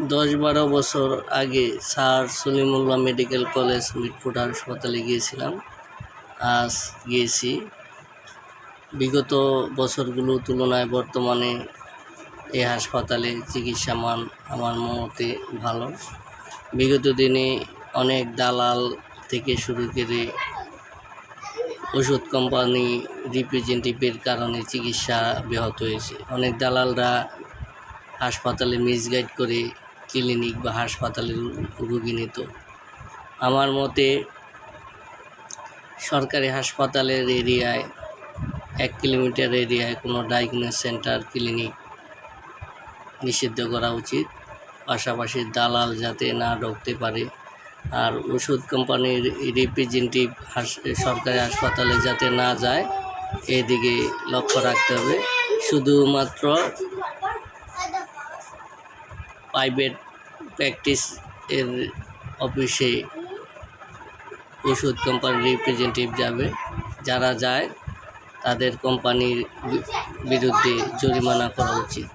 10-12 বছর আগে sir Salimullah medical college Mitford হাসপাতালে গিয়েছিলাম। আজ গিয়েছি। বিগত বছরগুলোর তুলনায় বর্তমানে এই হাসপাতালে চিকিৎসা মান আমার মতে ভালো। বিগত দিনে অনেক দালাল থেকে শুরু করে ওষুধ কোম্পানি রিপ্রেজেন্টেটিভের কারণে চিকিৎসা ব্যাহত হয়েছে। অনেক দালালরা হাসপাতালে মিসগাইড করে ক্লিনিক বা হাসপাতালে রোগী নিত। আমার মতে সরকারি হাসপাতালের এরিয়ায় 1 কিলোমিটার এরিয়ায় কোনো ডায়াগনোস সেন্টার ক্লিনিক নিষিদ্ধ করা উচিত। পাশাপাশি দালাল যাতে না ঢুকতে পারে, আর ওষুধ কোম্পানির রিপ্রেজেন্টেটিভ সরকারি হাসপাতালে যাতে না যায় এদিকে লক্ষ্য রাখতে হবে। শুধুমাত্র প্রাইভেট প্র্যাকটিস এর অফিসে ওষুধ কোম্পানির রিপ্রেজেন্টেটিভ যাবে। যারা যায় তাদের কোম্পানির বিরুদ্ধে জরিমানা করা উচিত।